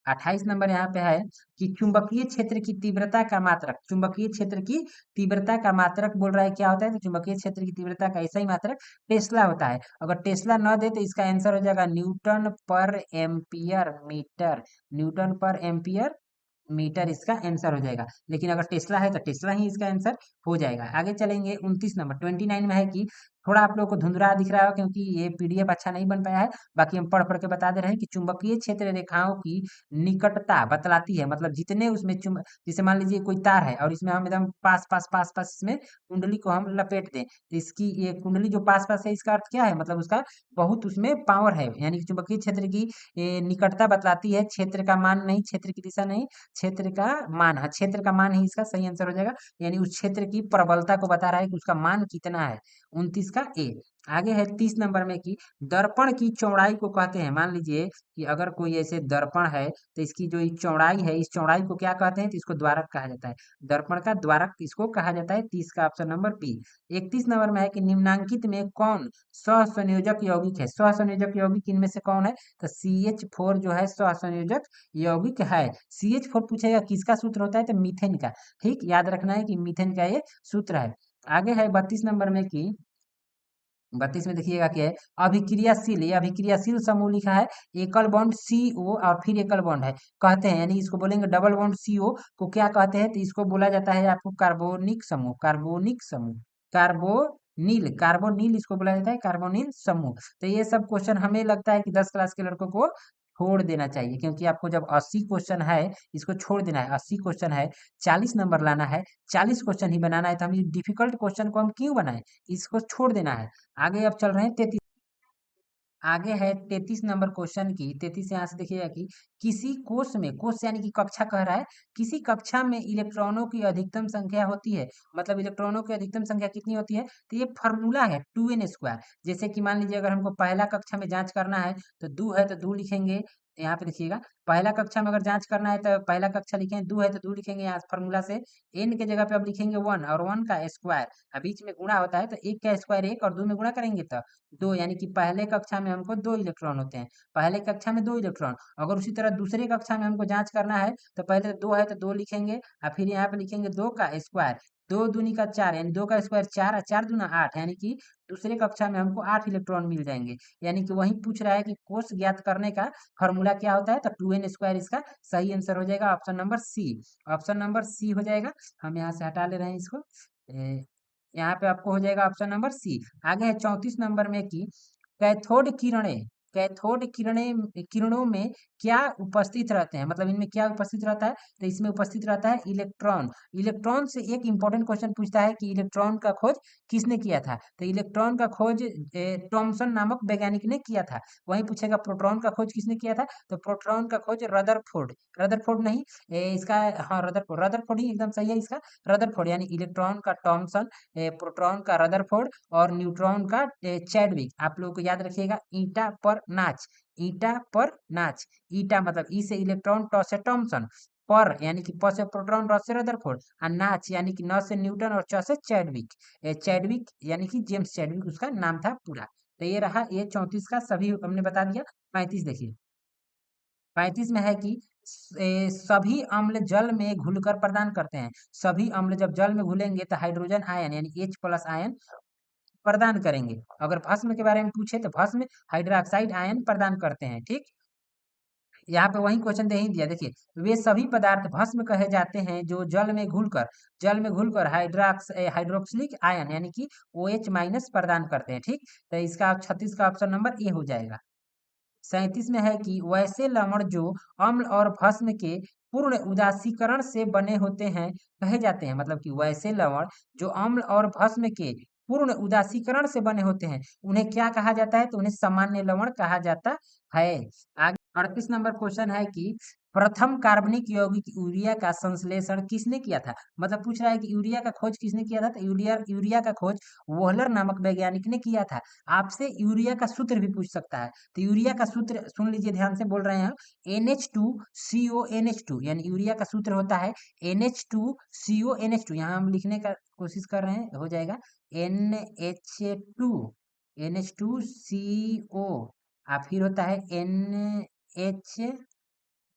28 नंबर यहाँ पे है कि चुंबकीय क्षेत्र की तीव्रता का मात्रक, चुंबकीय क्षेत्र की तीव्रता का मात्रक बोल रहा है, क्या होता है, तो चुंबकीय क्षेत्र की तीव्रता का ऐसा ही मात्रक टेस्ला होता है। अगर टेस्ला न दे तो इसका आंसर हो जाएगा न्यूटन पर एम्पियर मीटर, न्यूटन पर एम्पियर मीटर इसका आंसर हो जाएगा। लेकिन अगर टेस्ला है तो टेस्ला ही इसका आंसर हो जाएगा। आगे चलेंगे 29 नंबर, 29 में है कि थोड़ा आप लोगों को धुंधला दिख रहा है क्योंकि ये पीडीएफ अच्छा नहीं बन पाया है। बाकी हम पढ़ पढ़ के बता दे रहे हैं कि चुंबकीय क्षेत्र रेखाओं की निकटता बतलाती है, मतलब जितने उसमें चुंब जैसे मान लीजिए कोई तार है और इसमें हम एकदम पास पास पास पास इसमें कुंडली को हम लपेट दें, तो इसकी ये कुंडली जो पास पास है इसका अर्थ क्या है, मतलब उसका बहुत उसमें पावर है, यानी कि चुंबकीय क्षेत्र की निकटता बतलाती है, क्षेत्र का मान नहीं, क्षेत्र की दिशा नहीं, क्षेत्र का मान, हाँ क्षेत्र का मान ही इसका सही आंसर हो जाएगा। यानी उस क्षेत्र की प्रबलता को बता रहा है कि उसका मान कितना है। 29 का ए। आगे है 30 नंबर में कि दर्पण की चौड़ाई को कहते हैं। मान लीजिए कि अगर कोई ऐसे दर्पण है तो इसकी जो ये चौड़ाई है, इस चौड़ाई को क्या कहते हैं, तो इसको द्वारक कहा जाता है। दर्पण का द्वारक इसको कहा जाता है। 30 का ऑप्शन नंबर बी। 31 नंबर में है कि निम्नांकित में कौन सहसंयोजक यौगिक है। सहसंयोजक यौगिक इनमें से कौन है, तो CH4 जो है सहसंयोजक यौगिक है। CH4 पूछेगा किसका सूत्र होता है, तो मीथेन का। ठीक, याद रखना है कि मीथेन का ये सूत्र है। आगे है 32 नंबर में कि 32 में देखिएगा क्या है, अभिक्रियाशील, ये अभिक्रियाशील समूह लिखा है, एकल बॉन्ड CO और फिर एकल बॉन्ड है कहते हैं, यानी इसको बोलेंगे डबल बॉन्ड CO को क्या कहते हैं, तो इसको बोला जाता है आपको कार्बोनिक समूह, कार्बोनिक समूह, कार्बोनिल इसको बोला जाता है, कार्बोनिल समूह। तो ये सब क्वेश्चन हमें लगता है कि 10 क्लास के लड़कों को छोड़ देना चाहिए, क्योंकि आपको जब 80 क्वेश्चन है इसको छोड़ देना है। 80 क्वेश्चन है, 40 नंबर लाना है, 40 क्वेश्चन ही बनाना है, तो हम ये डिफिकल्ट क्वेश्चन को हम क्यों बनाएं, इसको छोड़ देना है। आगे अब चल रहे हैं 33। आगे है 33 नंबर क्वेश्चन की। 33 यहाँ से देखिएगा कि किसी कोश में, कोश यानी कि कक्षा कह रहा है, किसी कक्षा में इलेक्ट्रॉनों की अधिकतम संख्या होती है, मतलब इलेक्ट्रॉनों की अधिकतम संख्या कितनी होती है, तो ये फॉर्मूला है 2n²। जैसे कि मान लीजिए अगर हमको पहला कक्षा में जांच करना है तो 2 है तो 2 लिखेंगे, यहाँ पे देखिएगा पहला कक्षा में अगर जांच करना है तो पहला कक्षा लिखेंगे, 2 है तो 2 लिखेंगे, यहाँ फॉर्मूला से n के जगह पे अब लिखेंगे 1 और 1 का स्क्वायर, बीच में गुणा होता है तो 1 का स्क्वायर 1 और 2 में गुणा करेंगे तो 2, यानी कि पहले कक्षा में हमको 2 इलेक्ट्रॉन होते हैं, पहले कक्षा में 2 इलेक्ट्रॉन। अगर उसी तरह दूसरे कक्षा में हमको जांच करना है तो पहले 2 है तो 2 लिखेंगे और फिर यहाँ पे लिखेंगे 2 का स्क्वायर, 2 दूनी का 4, यानी 2 का स्क्वायर 4 और 4 दूना 8, यानी कि दूसरे कक्षा में हमको 8 इलेक्ट्रॉन मिल जाएंगे। यानी कि वही पूछ रहा है कि कोष ज्ञात करने का फॉर्मूला क्या होता है, तो 2n² इसका सही आंसर हो जाएगा, option number C. Option number C हो जाएगा। हम यहाँ से हटा ले रहे हैं इसको, यहाँ पे आपको हो जाएगा ऑप्शन नंबर सी। आगे है 34 नंबर में कि कैथोड किरणें, कैथोड किरणें, किरणों में क्या उपस्थित रहते हैं, मतलब इनमें क्या उपस्थित रहता है, तो इसमें उपस्थित रहता है इलेक्ट्रॉन। इलेक्ट्रॉन से एक इंपॉर्टेंट क्वेश्चन पूछता है कि इलेक्ट्रॉन का खोज किसने किया था, तो इलेक्ट्रॉन का खोज थॉमसन नामक वैज्ञानिक ने किया था। वहीं पूछेगा प्रोटॉन का खोज किसने किया था, तो प्रोटॉन का खोज रदरफोर्ड, रदरफोर्ड नहीं, इसका, हाँ रदरफोर्ड, रदरफोर्ड ही एकदम सही है इसका, रदरफोर्ड, यानी इलेक्ट्रॉन का थॉमसन, प्रोटॉन का रदरफोर्ड और न्यूट्रॉन का चैडविक। आप लोगों को याद रखिएगा, ईटा पर नाच, ईटा पर नाच, ईटा मतलब ई से इलेक्ट्रॉन, टॉ से थॉमसन, पर यानी कि प से प्रोटॉन, र से रदरफोर्ड, और नाच यानी कि न से न्यूटन और च से चैडविक। चैडविक यानी कि जेम्स चैडविक उसका नाम था पूरा। तो ये रहा ये 34 का, सभी हमने बता दिया। 35 देखिए, 35 में है कि सभी अम्ल जल में घुलकर प्रदान करते हैं। सभी अम्ल जब जल में घुलेंगे तो हाइड्रोजन आयन यानी H+ आयन प्रदान करेंगे। अगर भस्म के बारे में पूछे तो भस्म हाइड्रोक्साइड आयन प्रदान करते हैं। ठीक, यहाँ पे वही क्वेश्चन दे ही दिया, देखिए वे सभी पदार्थ भस्म कहे जाते हैं जो जल में घुलकर हाइड्रोक्सिलिक आयन यानी कि OH- प्रदान करते हैं। ठीक, तो इसका 36 का ऑप्शन नंबर ए हो जाएगा। 37 में है कि वैसे लवण जो अम्ल और भस्म के पूर्ण उदासीकरण से बने होते हैं कहे जाते हैं, मतलब कि वैसे लवण जो अम्ल और भस्म के पूर्ण उदासीकरण से बने होते हैं उन्हें क्या कहा जाता है, तो उन्हें सामान्य लवण कहा जाता है। आगे 38 नंबर क्वेश्चन है कि प्रथम कार्बनिक यौगिक यूरिया का संश्लेषण किसने किया था, मतलब पूछ रहा है कि यूरिया का खोज किसने किया था, तो यूरिया यूरिया का खोज वोहलर नामक वैज्ञानिक ने किया था। आपसे यूरिया का सूत्र भी पूछ सकता है, तो यूरिया का सूत्र सुन लीजिए, ध्यान से बोल रहे हैं, NH2CONH2, यानी यूरिया का सूत्र होता है NH2CONH2। यहाँ हम लिखने का कोशिश कर रहे हैं, हो जाएगा NH2 और फिर होता है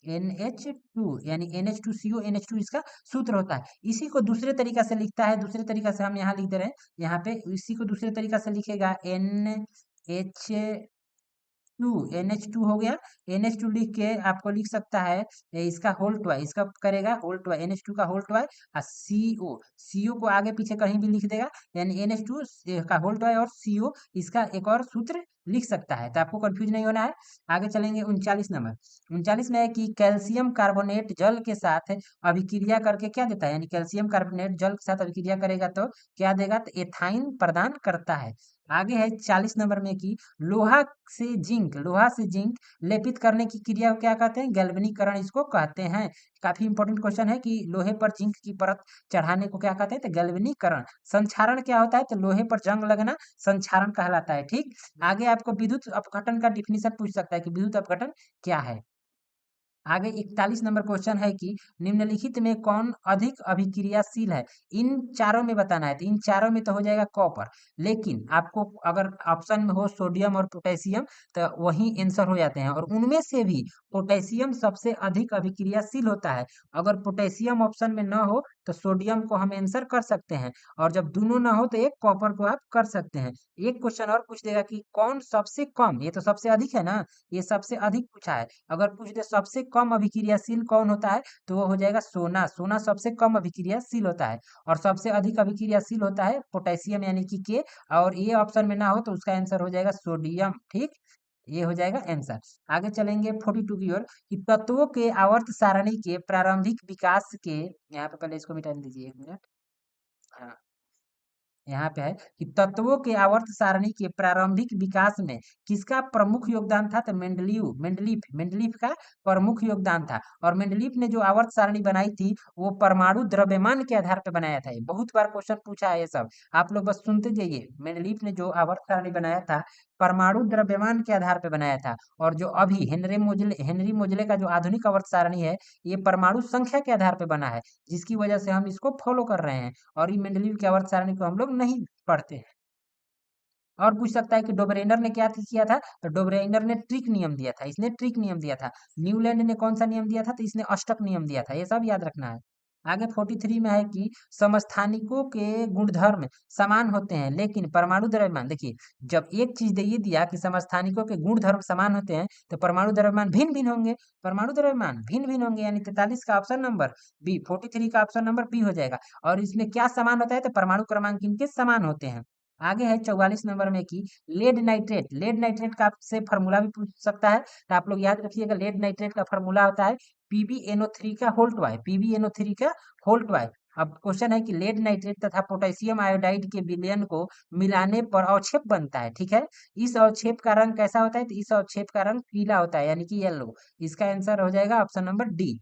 NH2, यानी NH2CO NH2 इसका सूत्र होता है। इसी को दूसरे तरीका से लिखता है, दूसरे तरीका से हम यहाँ लिख दे रहे हैं, यहाँ पे इसी को दूसरे तरीका से लिखेगा NH NH2 हो गया। NH2 लिख के आपको लिख सकता है इसका होल ट्वाई, इसका करेगा होल ट्वाई, NH2 का होल ट्वाई और CO को आगे पीछे कहीं भी लिख देगा, यानी NH2 का होल ट्वाई और CO इसका एक और सूत्र लिख सकता है, तो आपको कंफ्यूज नहीं होना है। आगे चलेंगे 39 नंबर। 39 में है कि कैल्शियम कार्बोनेट जल के साथ अभिक्रिया करके क्या देता है, यानी कैल्शियम कार्बोनेट जल के साथ अभिक्रिया करेगा तो क्या देगा, तो एथाइन प्रदान करता है। आगे है 40 नंबर में कि लोहा से जिंक लेपित करने की क्रिया को क्या कहते हैं, गैल्वेनीकरण इसको कहते हैं। काफी इंपॉर्टेंट क्वेश्चन है कि लोहे पर जिंक की परत चढ़ाने को क्या कहते हैं, तो गैल्वेनीकरण। संक्षारण क्या होता है, तो लोहे पर जंग लगना संक्षारण कहलाता है। ठीक, आगे आपको विद्युत अपघटन का डिफिनीशन पूछ सकता है कि विद्युत अपघटन क्या है। आगे 41 नंबर क्वेश्चन है कि निम्नलिखित में कौन अधिक अभिक्रियाशील है, इन चारों में बताना है, तो इन चारों में तो हो जाएगा कॉपर, लेकिन आपको अगर ऑप्शन में हो सोडियम और पोटेशियम तो वही आंसर हो जाते हैं, और उनमें से भी पोटेशियम सबसे अधिक अभिक्रियाशील होता है। अगर पोटेशियम ऑप्शन में न हो तो सोडियम को हम आंसर कर सकते हैं, और जब दोनों ना हो तो एक कॉपर को आप कर सकते हैं। एक क्वेश्चन और पूछ देगा कि कौन सबसे कम, ये तो सबसे अधिक है ना, ये सबसे अधिक पूछा है। अगर पूछ दे सबसे कम अभिक्रियाशील कौन होता है, तो वो हो जाएगा सोना। सोना सबसे कम अभिक्रियाशील होता है, और सबसे अधिक अभिक्रियाशील होता है पोटेशियम यानी कि के, और ये ऑप्शन में ना हो तो उसका आंसर हो जाएगा सोडियम। ठीक, ये हो जाएगा आंसर। आगे चलेंगे 42 की ओर कि तत्वों के आवर्त सारणी के प्रारंभिक विकास के, यहाँ पे पहले इसको मिटा दीजिए 1 मिनट। हाँ, यहाँ पे है कि तत्वों के आवर्त सारणी के प्रारंभिक विकास में किसका प्रमुख योगदान था, तो मेंडलीफ का प्रमुख योगदान था। और मेंडलीफ ने जो आवर्त सारणी बनाई थी वो परमाणु द्रव्यमान के आधार पर बनाया था। ये बहुत बार क्वेश्चन पूछा है ये सब, आप लोग बस सुनते जाइए। मेंडलीफ ने जो आवर्त सारणी बनाया था परमाणु द्रव्यमान के आधार पर बनाया था, और जो अभी हेनरी मोजले का जो आधुनिक आवर्त सारणी है ये परमाणु संख्या के आधार पर बना है, जिसकी वजह से हम इसको फॉलो कर रहे हैं, और ये मेंडलीव की आवर्त सारणी को हम लोग नहीं पढ़ते हैं। और पूछ सकता है कि डोबरेनर ने क्या किया था, तो डोबरेनर ने ट्रिक नियम दिया था, इसने ट्रिक नियम दिया था। न्यूलैंड ने कौन सा नियम दिया था, तो इसने अष्टक नियम दिया था। ये सब याद रखना है। आगे 43 में है कि समस्थानिकों के गुणधर्म समान होते हैं लेकिन परमाणु द्रव्यमान, देखिए जब एक चीज ये दिया कि समस्थानिकों के गुण धर्म समान होते हैं तो परमाणु द्रव्यमान भिन्न भिन्न होंगे, परमाणु द्रव्यमान भिन्न भिन्न होंगे, यानी 43 का ऑप्शन नंबर बी, 43 का ऑप्शन नंबर बी हो जाएगा। और इसमें क्या समान होता है, तो परमाणु क्रमांक इनके समान होते हैं। आगे है 44 नंबर में कि लेड नाइट्रेट का आपसे फार्मूला भी पूछ सकता है, तो आप लोग याद रखिएगा लेड नाइट्रेट का फार्मूला होता है PbNO3 का होल ट्वाई, PbNO3 का होल ट्वाई। अब क्वेश्चन है कि लेड नाइट्रेट तथा पोटेशियम आयोडाइड के विलयन को मिलाने पर अवक्षेप बनता है। ठीक है, इस अवक्षेप का रंग कैसा होता है, तो इस अवक्षेप का रंग पीला होता है, यानी कि येलो। इसका आंसर हो जाएगा ऑप्शन नंबर डी।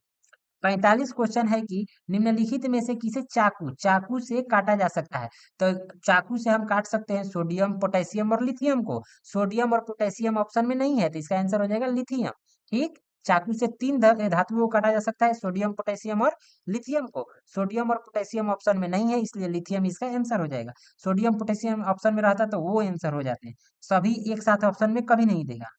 45 क्वेश्चन है कि निम्नलिखित में से किसे चाकू चाकू से काटा जा सकता है, तो चाकू से हम काट सकते हैं सोडियम पोटेशियम और लिथियम को। सोडियम और पोटेशियम ऑप्शन में नहीं है, तो इसका आंसर हो जाएगा लिथियम। ठीक, चाकू से तीन धातुओं को काटा जा सकता है, सोडियम पोटेशियम और लिथियम को। सोडियम और पोटेशियम ऑप्शन में नहीं है, इसलिए लिथियम इसका आंसर हो जाएगा। सोडियम पोटेशियम ऑप्शन में रहता तो वो आंसर हो जाते हैं, सभी एक साथ ऑप्शन में कभी नहीं देगा।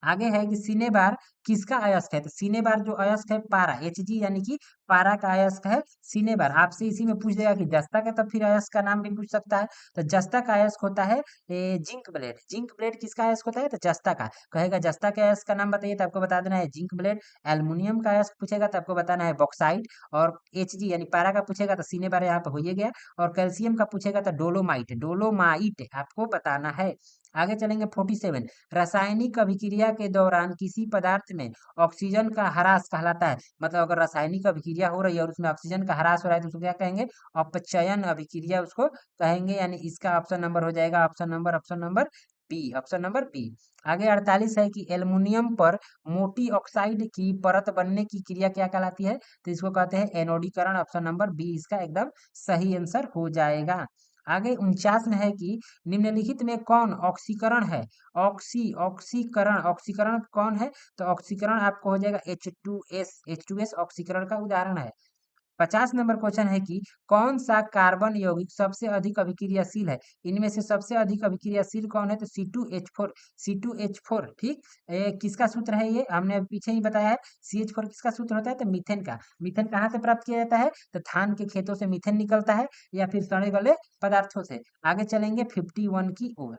आगे है कि सिनेबार किसका अयस्क है, तो सिनेबार जो अयस्क है पारा, Hg यानी कि पारा का अयस्क है सिनेबार। आपसे इसी में पूछ देगा कि जस्ता का, तब फिर अयस्क का नाम भी पूछ सकता है। तो जस्ता का अयस्क होता है जिंक ब्लेड किसका अयस्क होता है, तो जस्ता का। कहेगा जस्ता के अयस्क का नाम बताइए, तो आपको बता देना है जिंक ब्लेड। एल्युमिनियम का अयस्क पूछेगा तो आपको बताना है बॉक्साइट। और Hg यानी पारा का पूछेगा तो सिनेबार यहाँ पे हो ही गया। और कैल्शियम का पूछेगा तो डोलोमाइट आपको बताना है। आगे चलेंगे 47। रासायनिक अभिक्रिया के दौरान किसी पदार्थ में ऑक्सीजन का ह्रास कहलाता है, मतलब अगर रासायनिक अभिक्रिया हो रही है और उसमें ऑक्सीजन का ह्रास हो रहा है तो उसको क्या कहेंगे, अपचयन अभिक्रिया उसको कहेंगे, यानी इसका option number B, option number B. आगे 48 है कि एल्युमिनियम पर मोटी ऑक्साइड की परत बनने की क्रिया क्या कहलाती है, तो इसको कहते हैं एनोडीकरण। ऑप्शन नंबर बी इसका एकदम सही आंसर हो जाएगा। आगे 49 में है कि निम्नलिखित में कौन ऑक्सीकरण है, ऑक्सीकरण कौन है, तो ऑक्सीकरण आपको हो जाएगा H2S ऑक्सीकरण का उदाहरण है। 50 नंबर क्वेश्चन है कि कौन सा कार्बन यौगिक सबसे अधिक अभिक्रियाशील है, इनमें से सबसे अधिक अभिक्रियाशील कौन है, तो C2H4। ठीक, किसका सूत्र है, ये हमने पीछे ही बताया है। CH4 किसका सूत्र होता है, तो मीथेन का। मीथेन कहाँ से प्राप्त किया जाता है, तो धान के खेतों से मीथेन निकलता है, या फिर सड़े गले पदार्थों से। आगे चलेंगे 51 की ओर।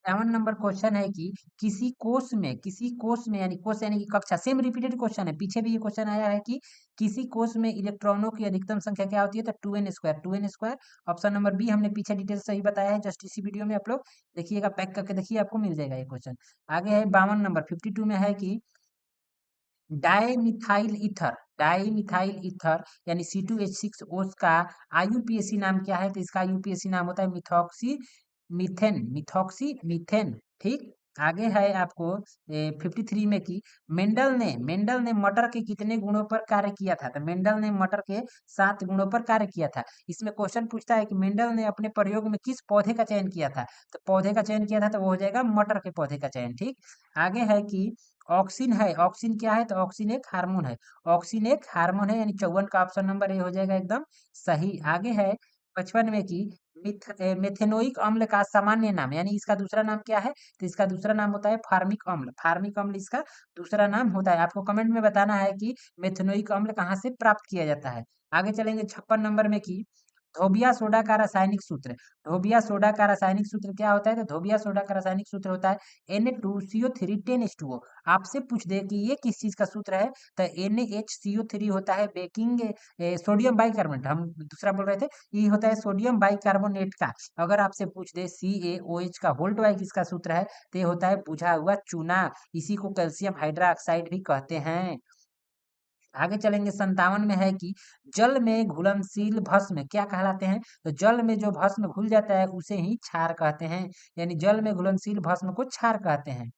नंबर क्वेश्चन है कि किसी कोष में यानी कोष यानी कि कक्षा, सेम रिपीटेड क्वेश्चन है, पीछे भी ये क्वेश्चन आया है कि किसी कोष में इलेक्ट्रॉनों की अधिकतम संख्या क्या होती है, तो 2n² ऑप्शन नंबर बी हमने पीछे डिटेल सही बताया है, जस्ट इसी वीडियो में आप लोग देखिएगा, पैक करके देखिए, आपको मिल जाएगा ये क्वेश्चन। आगे है 52 नंबर, 52 में है कि डाई मिथाइल ईथर यानी C2H6O का आईयूपीएसी नाम क्या है, तो इसका आईयूपीएसी नाम होता है मिथॉक्सी मीथेन। ठीक। आगे है आपको 53 में कि मेंडल ने मटर के कितने गुणों पर कार्य किया था, तो मेंडल ने मटर के 7 गुणों पर कार्य किया था। इसमें क्वेश्चन पूछता है कि मेंडल ने अपने प्रयोग में किस पौधे का चयन किया था, तो पौधे का चयन किया था तो वो हो जाएगा मटर के पौधे का चयन। ठीक। आगे है कि ऑक्सिन क्या है, तो ऑक्सिन एक हार्मोन है यानी 54 का ऑप्शन नंबर ए हो जाएगा एकदम सही। आगे है 55 में कि मेथेनोइक अम्ल का सामान्य नाम यानी इसका दूसरा नाम क्या है, तो इसका दूसरा नाम होता है फार्मिक अम्ल इसका दूसरा नाम होता है। आपको कमेंट में बताना है कि मेथेनोइक अम्ल कहाँ से प्राप्त किया जाता है। आगे चलेंगे 56 नंबर में कि धोबिया सोडा का रासायनिक सूत्र, धोबिया सोडा का रासायनिक सूत्र क्या होता है, तो धोबिया सोडा का रासायनिक सूत्र होता है Na2CO3 10H2O। आपसे पूछ दे कि ये किस चीज का सूत्र है, तो NaHCO3 होता है बेकिंग सोडियम बाइकार्बोनेट, हम दूसरा बोल रहे थे, ये होता है सोडियम बाइकार्बोनेट का। अगर आपसे पूछ दे CaOH का होल ट्वाइस किसका सूत्र है, तो ये होता है बुझा हुआ चूना, इसी को कैल्शियम हाइड्रोक्साइड भी कहते हैं। आगे चलेंगे 57 में है कि जल में घुलनशील भस्म क्या कहलाते हैं, तो जल में जो भस्म घुल जाता है उसे ही क्षार कहते हैं, यानी जल में घुलनशील भस्म को क्षार कहते हैं।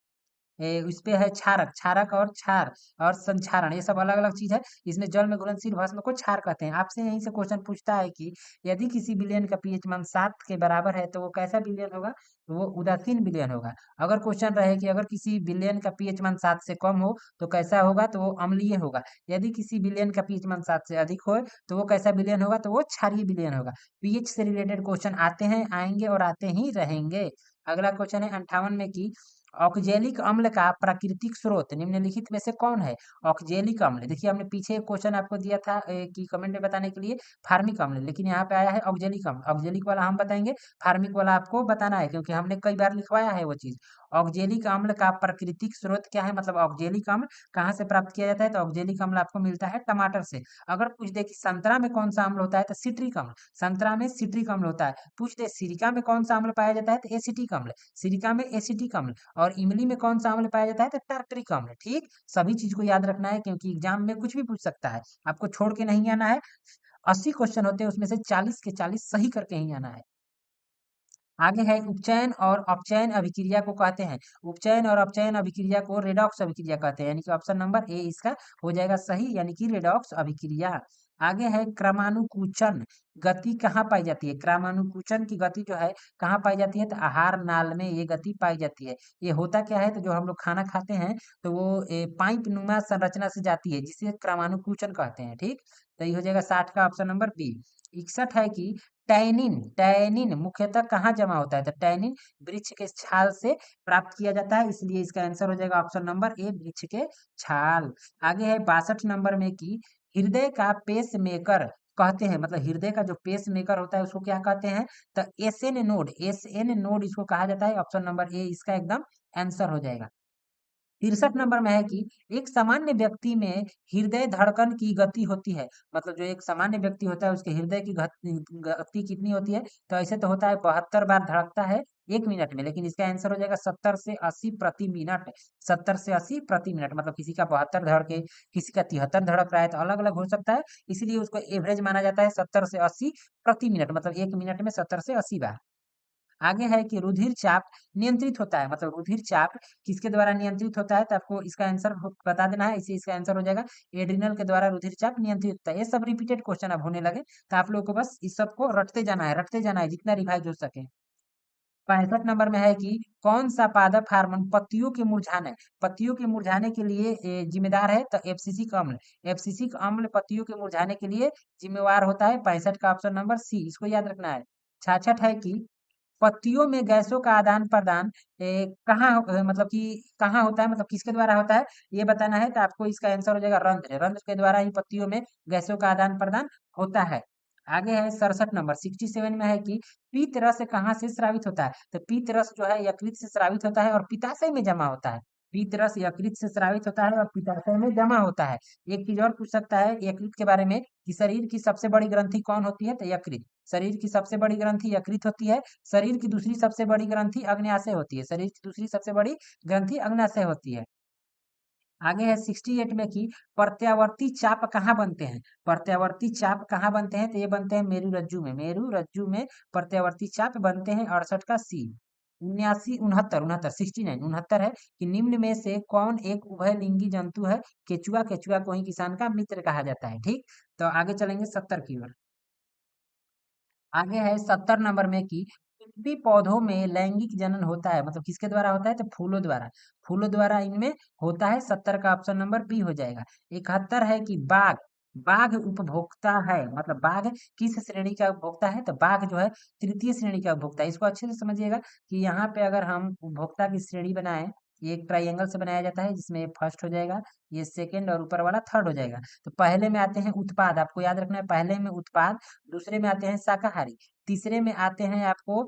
इस पे है क्षारक, क्षारक और क्षार और संक्षारण, ये सब अलग अलग चीज है। इसमें जल में घुलनशील भस्म को क्षार कहते हैं। आपसे यहीं से क्वेश्चन पूछता है कि यदि किसी विलयन का पीएच मान 7 के बराबर है तो वो कैसा विलयन होगा, तो वो उदासीन विलयन होगा। अगर क्वेश्चन रहे कि अगर किसी विलयन का पीएच मान 7 से कम हो तो कैसा होगा, तो वो अम्लीय होगा। यदि किसी विलयन का पीएच मान 7 से अधिक हो तो वो कैसा विलयन होगा, तो वो क्षारीय विलयन होगा। पीएच से रिलेटेड क्वेश्चन आते हैं, आएंगे और आते ही रहेंगे। अगला क्वेश्चन है 58 में कि ऑक्जेलिक अम्ल का प्राकृतिक स्रोत निम्नलिखित में से कौन है। ऑक्जेलिक अम्ल, देखिए हमने पीछे एक क्वेश्चन आपको दिया था कि कमेंट में बताने के लिए फार्मिक अम्ल, लेकिन यहाँ पे आया है ऑक्जेलिक अम्ल। ऑक्जेलिक वाला हम बताएंगे, फार्मिक वाला आपको बताना है क्योंकि हमने कई बार लिखवाया है वो चीज। ऑक्जेलिक अम्ल का प्राकृतिक स्रोत क्या है, मतलब ऑक्जेलिक अम्ल कहाँ से प्राप्त किया जाता है, तो ऑक्जेलिक अम्ल आपको मिलता है टमाटर से। अगर पूछ दे कि संतरा में कौन सा अम्ल होता है, तो सिट्रिक अम्ल, संतरा में सिट्रिक अम्ल होता है। पूछ दे सिरिका में कौन सा अम्ल पाया जाता है, तो एसिटिक अम्ल, सिरिका में एसिटिक अम्ल। और इमली में कौन सा अम्ल पाया जाता है, तो टार्टरिक अम्ल। ठीक। सभी चीज को याद रखना है क्योंकि एग्जाम में कुछ भी पूछ सकता है, आपको छोड़ के नहीं आना है। 80 क्वेश्चन होते हैं उसमें से 40 के 40 सही करके ही आना है। आगे है उपचयन और अपचयन अभिक्रिया को कहते हैं, उपचयन और अपचयन अभिक्रिया को रेडॉक्स अभिक्रिया कहते हैं, यानी कि ऑप्शन नंबर ए इसका हो जाएगा सही, यानी कि रेडॉक्स अभिक्रिया। आगे है क्रमानुकुचन, गति कहाँ पाई जाती है, क्रमानुकुचन की गति जो है कहाँ पाई जाती है, तो आहार नाल में ये गति पाई जाती है। ये होता क्या है, तो जो हम लोग खाना खाते हैं तो वो पाइप नुमा संरचना से जाती है जिसे क्रमानुकुचन कहते हैं। ठीक। तो ये हो जाएगा 60 का ऑप्शन नंबर बी। 61 है कि टैनिन, टैनिन मुख्यतः कहाँ जमा होता है, तो टैनिन वृक्ष के छाल से प्राप्त किया जाता है, इसलिए इसका आंसर हो जाएगा ऑप्शन नंबर ए वृक्ष के छाल। आगे है 62 नंबर में कि हृदय का पेस मेकर कहते हैं, मतलब हृदय का जो पेस मेकर होता है उसको क्या कहते हैं, तो एस एन नोड इसको कहा जाता है, ऑप्शन नंबर ए इसका एकदम आंसर हो जाएगा। 63 नंबर में है कि एक सामान्य व्यक्ति में हृदय धड़कन की गति होती है, मतलब जो एक सामान्य व्यक्ति होता है उसके हृदय की गति कितनी होती है, तो ऐसे तो होता है 72 बार धड़कता है 1 मिनट में, लेकिन इसका आंसर हो जाएगा 70 से 80 प्रति मिनट। 70 से 80 प्रति मिनट, मतलब किसी का 72 धड़के, किसी का 73 धड़क रहा है, तो अलग अलग हो सकता है, इसीलिए उसको एवरेज माना जाता है 70 से 80 प्रति मिनट, मतलब 1 मिनट में 70 से 80 बार। आगे है कि रुधिर चाप नियंत्रित होता है, मतलब रुधिर चाप किसके द्वारा नियंत्रित होता है, तो आपको इसका आंसर बता देना है, इसे इसका आंसर हो जाएगा एड्रिनल के द्वारा रुधिर चाप नियंत्रित होता है। ये सब रिपीटेड क्वेश्चन अब होने लगे, तो आप लोगों को बस इस सब को रटते जाना है जितना रिवाइज हो सके। 65 नंबर में है कि कौन सा पादप हार्मोन पत्तियों के मुरझाने के लिए जिम्मेदार है, तो एब्सिसिक अम्ल, एब्सिसिक अम्ल पत्तियों के मुरझाने के लिए जिम्मेवार होता है। 65 का ऑप्शन नंबर सी इसको याद रखना है। 66 है कि पत्तियों में गैसों का आदान प्रदान मतलब कि कहाँ होता है, मतलब किसके द्वारा होता है, ये बताना है, तो आपको इसका आंसर हो जाएगा रंध्र, रंध्र के द्वारा ही पत्तियों में गैसों का आदान प्रदान होता है। आगे है 67 नंबर, 67 में है कि पीत रस कहाँ से स्रावित होता है? तो पीत रस जो है यकृत से स्रावित होता है और पित्ताशय में जमा होता है। पीत रस यकृत से स्रावित होता है और पित्ताशय में जमा होता है। एक चीज और पूछ सकता है यकृत के बारे में कि शरीर की सबसे बड़ी ग्रंथि कौन होती है? तो यकृत। शरीर की सबसे बड़ी ग्रंथि यकृत होती है। शरीर की दूसरी सबसे बड़ी ग्रंथि अग्न्याशय होती है। शरीर की दूसरी सबसे बड़ी ग्रंथि अग्न्याशय होती है। आगे है 68 में कि प्रत्यावर्ती चाप कहाँ बनते हैं? प्रत्यावर्ती चाप कहाँ बनते हैं? तो ये बनते हैं मेरु रज्जु में। मेरु रज्जु में प्रत्यावर्ती चाप बनते हैं। 68 का सी। 79, 69, 69, 69, 69 है कि निम्न में से कौन एक उभयलिंगी जंतु है? केचुआ। केचुआ को ही किसान का मित्र कहा जाता है। ठीक, तो आगे चलेंगे 70 की ओर। आगे है 70 नंबर में कि भी पौधों में लैंगिक जनन होता है, मतलब किसके द्वारा होता है? तो फूलों द्वारा। फूलों द्वारा इनमें होता है। 70 का ऑप्शन नंबर बी हो जाएगा। 71 है कि बाघ। बाघ उपभोक्ता है, मतलब बाघ किस श्रेणी का उपभोक्ता है? तो बाघ जो है तृतीय श्रेणी का उपभोक्ता है। इसको अच्छे से समझिएगा कि यहाँ पे अगर हम उपभोक्ता की श्रेणी बनाएं, ये एक ट्राइंगल से बनाया जाता है जिसमें फर्स्ट हो जाएगा, ये सेकंड और ऊपर वाला थर्ड हो जाएगा। तो पहले में आते हैं उत्पाद, आपको याद रखना है, पहले में उत्पाद, दूसरे में आते हैं शाकाहारी, तीसरे में आते हैं आपको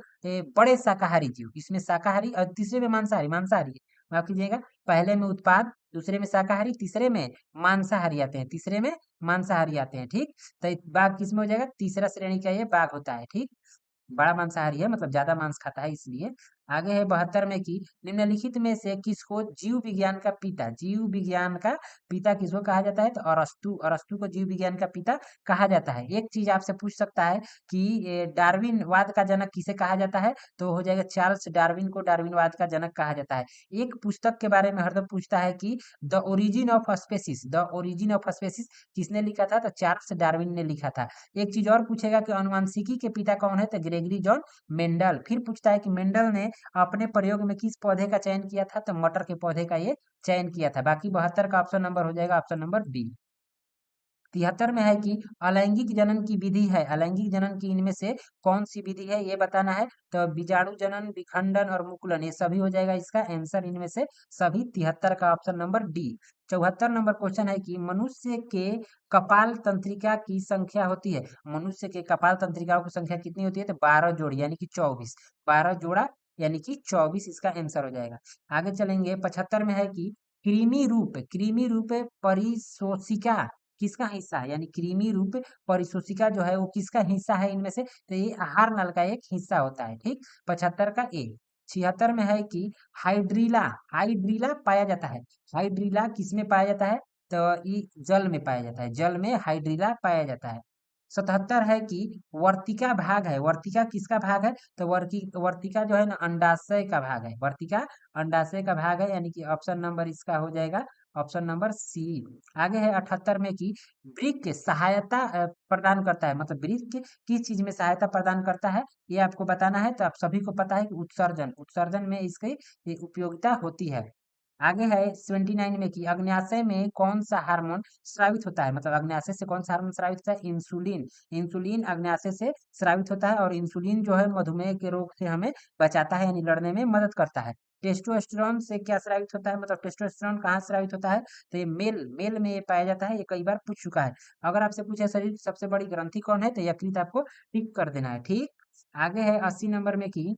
बड़े शाकाहारी जीव, इसमें शाकाहारी, और तीसरे में मांसाहारी। मांसाहारी है, माफ कीजिएगा, पहले में उत्पाद, दूसरे में शाकाहारी, तीसरे में मांसाहारी आते हैं, तीसरे में मांसाहारी आते हैं। ठीक, तो बाघ किसमें हो जाएगा? तीसरा श्रेणी का ये बाघ होता है। ठीक, बड़ा मांसाहारी है, मतलब ज्यादा मांस खाता है इसलिए। आगे है 72 में कि निम्नलिखित में से किसको जीव विज्ञान का पिता, जीव विज्ञान का पिता किसको कहा जाता है? तो अरस्तु। अरस्तु को जीव विज्ञान का पिता कहा जाता है। एक चीज आपसे पूछ सकता है कि डार्विनवाद का जनक किसे कहा जाता है? तो हो जाएगा चार्ल्स डार्विन को डार्विनवाद का जनक कहा जाता है। एक पुस्तक के बारे में हरदम पूछता है कि the origin of species, the origin of species किसने लिखा था? तो चार्ल्स डार्विन ने लिखा था। एक चीज और पूछेगा कि अनुवांशिकी के पिता कौन है? तो ग्रेगरी जॉन मेंडल। फिर पूछता है कि मेंडल ने अपने प्रयोग में किस पौधे का चयन किया था? तो मटर के पौधे का ये चयन किया था। बाकी 72 का ऑप्शन नंबर हो जाएगा ऑप्शन नंबर बी। 73 में है कि अलैंगिक जनन की विधि है, अलैंगिक जनन की इनमें से कौन सी विधि है ये बताना है। तो बीजाणु जनन, विखंडन और मुकुलन, ये सभी हो जाएगा इसका आंसर इनमें से सभी। 73 का option number D. 74 number question है कि मनुष्य के कपाल तंत्रिका की संख्या होती है, मनुष्य के कपाल तंत्रिकाओं की संख्या कितनी होती है? तो 12 जोड़ी यानी कि 24, 12 जोड़ा यानी कि 24 इसका आंसर हो जाएगा। आगे चलेंगे 75 में है कि कृमि रूप, कृमि रूप परिशोषिका किसका हिस्सा है? यानी कृमि रूप परिशोषिका जो है वो किसका हिस्सा है इनमें से? तो ये आहार नल का एक हिस्सा होता है। ठीक, 75 का ए। 76 में है कि हाइड्रीला, हाइड्रीला पाया जाता है। हाइड्रीला किसमें पाया जाता है? तो ये जल में पाया जाता है, जल में हाइड्रीला पाया जाता है। 77 है कि वर्तिका भाग है, वर्तिका किसका भाग है? तो वर्तिका जो है ना अंडाशय का भाग है, वर्तिका अंडाशय का भाग है, यानी कि ऑप्शन नंबर इसका हो जाएगा ऑप्शन नंबर सी। आगे है 78 में कि वृक्क सहायता प्रदान करता है, मतलब वृक्क किस चीज में सहायता प्रदान करता है ये आपको बताना है। तो आप सभी को पता है कि उत्सर्जन, उत्सर्जन में इसकी ये उपयोगिता होती है। आगे है 79 में कि अग्न्याशय में कौन सा हार्मोन स्रावित होता है, मतलब अग्न्याशय से कौन सा हार्मोन स्रावित होता है? इंसुलिन। इंसुलिन अग्न्याशय से स्रावित होता है और इंसुलिन जो है मधुमेह के रोग से हमें बचाता है, यानी लड़ने में मदद करता है। टेस्टोस्टेरोन से क्या स्रावित होता है, मतलब टेस्टोस्टेरोन कहाँ स्रावित होता है? तो ये मेल, मेल में ये पाया जाता है, ये कई बार पूछ चुका है। अगर आपसे पूछे शरीर की सबसे बड़ी ग्रंथि कौन है? तो यकृत आपको टिक कर देना है। ठीक, आगे है 80 नंबर में कि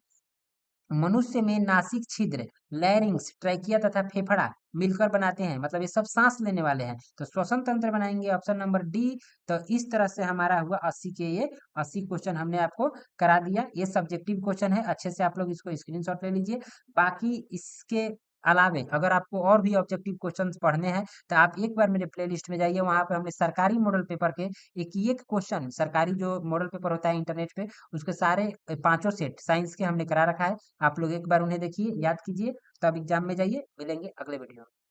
मनुष्य में नासिक छिद्र, लैरिंग्स, ट्रैकिया तथा फेफड़ा मिलकर बनाते हैं, मतलब ये सब सांस लेने वाले हैं। तो श्वसन तंत्र बनाएंगे ऑप्शन नंबर डी। तो इस तरह से हमारा हुआ 80 के ये 80 क्वेश्चन हमने आपको करा दिया। ये सब्जेक्टिव क्वेश्चन है, अच्छे से आप लोग इसको स्क्रीनशॉट ले लीजिए। बाकी इसके अलावे अगर आपको और भी ऑब्जेक्टिव क्वेश्चंस पढ़ने हैं तो आप एक बार मेरे प्लेलिस्ट में जाइए, वहां पे हमने सरकारी मॉडल पेपर के एक क्वेश्चन, सरकारी जो मॉडल पेपर होता है इंटरनेट पे, उसके सारे पांचों सेट साइंस के हमने करा रखा है। आप लोग एक बार उन्हें देखिए, याद कीजिए, तब एग्जाम में जाइए। मिलेंगे अगले वीडियो में।